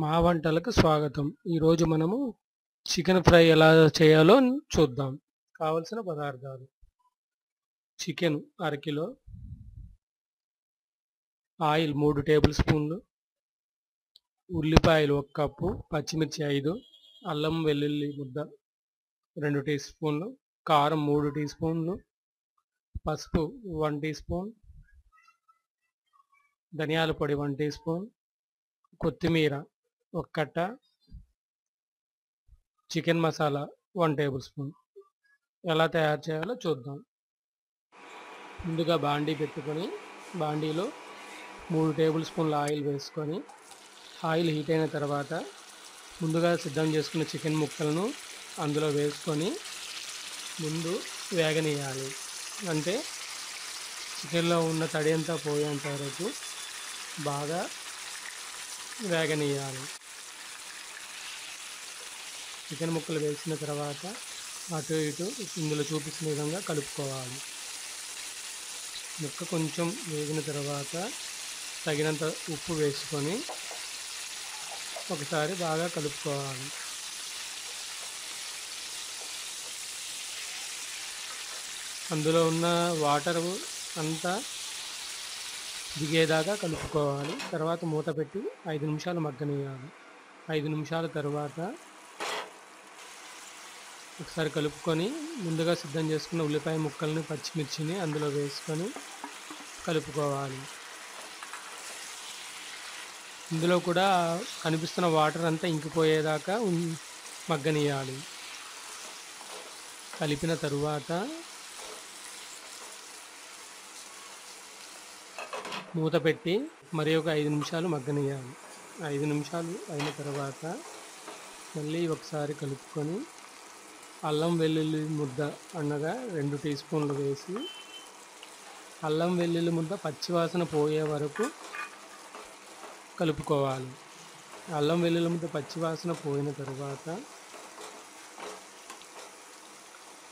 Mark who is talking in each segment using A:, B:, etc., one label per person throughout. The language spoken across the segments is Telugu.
A: మా వంటలకు స్వాగతం. ఈరోజు మనము చికెన్ ఫ్రై ఎలా చేయాలో చూద్దాం. కావలసిన పదార్థాలు: చికెన్ అరకిలో, ఆయిల్ 3 టేబుల్ స్పూన్లు, ఉల్లిపాయలు 1 కప్పు, పచ్చిమిర్చి 5, అల్లం వెల్లుల్లి ముద్ద 2 టీ స్పూన్లు, కారం 3 టీ స్పూన్లు, పసుపు 1 టీ స్పూన్, ధనియాల పొడి 1 టీ స్పూన్, కొత్తిమీర 1 కట్ట, చికెన్ మసాలా 1 టేబుల్ స్పూన్. ఎలా తయారు చేయాలో చూద్దాం. ముందుగా బాండీ పెట్టుకొని బాండీలో 3 టేబుల్ స్పూన్ల ఆయిల్ వేసుకొని ఆయిల్ హీట్ అయిన తర్వాత ముందుగా సిద్ధం చేసుకున్న చికెన్ ముక్కలను అందులో వేసుకొని ముందు వేగనీయాలి. అంటే చికెన్లో ఉన్న తడి అంతా పోయేంత వరకు బాగా వేగనీయాలి. చికెన్ ముక్కలు వేసిన తర్వాత అటు ఇటు ఇందులో చూపించిన విధంగా కలుపుకోవాలి. ముక్క కొంచెం వేగిన తర్వాత తగినంత ఉప్పు వేసుకొని ఒకసారి బాగా కలుపుకోవాలి. అందులో ఉన్న వాటర్ అంతా దిగేదాకా కలుపుకోవాలి. తర్వాత మూత పెట్టి 5 నిమిషాలు మగ్గనియాలి. 5 నిమిషాల తర్వాత ఒకసారి కలుపుకొని ముందుగా సిద్ధం చేసుకున్న ఉల్లిపాయ ముక్కల్ని, పచ్చిమిర్చిని అందులో వేసుకొని కలుపుకోవాలి. ఇందులో కూడా కనిపిస్తున్న వాటర్ అంతా ఇంకిపోయేదాకా మగ్గనియాలి. కలిపిన తరువాత మూత పెట్టి మరి ఒక 5 నిమిషాలు మగ్గనియాలి. 5 నిమిషాలు అయిన తర్వాత మళ్ళీ ఒకసారి కలుపుకొని అల్లం వెల్లుల్లి ముద్ద అనగా 2 టీ స్పూన్లు వేసి అల్లం వెల్లుల్లి ముద్ద పచ్చివాసన పోయే వరకు కలుపుకోవాలి. అల్లం వెల్లుల్లి ముద్ద పచ్చివాసన పోయిన తర్వాత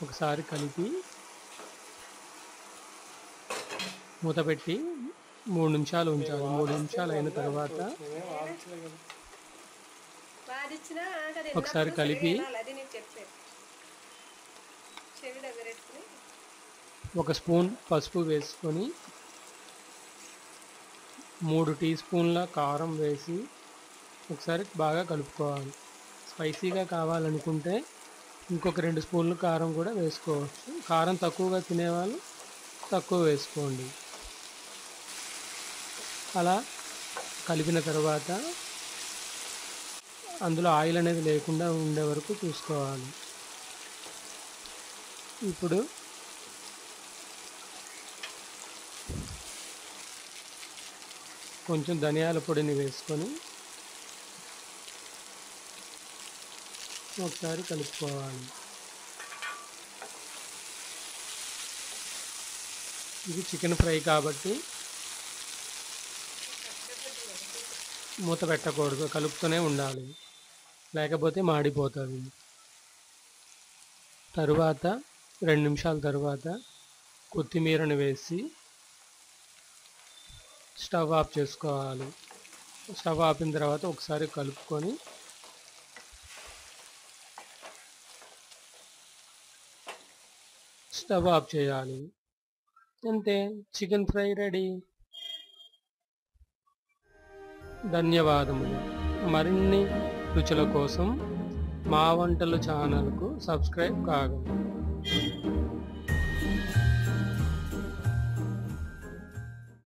A: ఒకసారి కలిపి మూత పెట్టి 3 నిమిషాలు ఉంచాలి. 3 నిమిషాలు అయిన తర్వాత ఒకసారి కలిపి 1 స్పూన్ పసుపు వేసుకొని 3 టీ స్పూన్ల కారం వేసి ఒకసారి బాగా కలుపుకోవాలి. స్పైసీగా కావాలనుకుంటే ఇంకొక 2 స్పూన్లు కారం కూడా వేసుకోవచ్చు. కారం తక్కువగా తినేవాళ్ళు తక్కువ వేసుకోండి. అలా కలిపిన తర్వాత అందులో ఆయిల్ అనేది లేకుండా ఉండే వరకు చూసుకోవాలి. ఇప్పుడు కొంచెం ధనియాల పొడిని వేసుకొని ఒకసారి కలుపుకోవాలి. ఇది చికెన్ ఫ్రై కాబట్టి మూత పెట్టకూడదు, కలుపుతూనే ఉండాలి, లేకపోతే మాడిపోతుంది. తరువాత 2 నిమిషాల తర్వాత కొత్తిమీరను వేసి స్టవ్ ఆఫ్ చేసుకోవాలి. స్టవ్ ఆపిన తర్వాత ఒకసారి కలుపుకొని స్టవ్ ఆఫ్ చేయాలి. అంతే, చికెన్ ఫ్రై రెడీ. ధన్యవాదములు. మరిన్ని రుచుల కోసం మా వంటలు ఛానల్కు సబ్స్క్రైబ్ కాగలరు.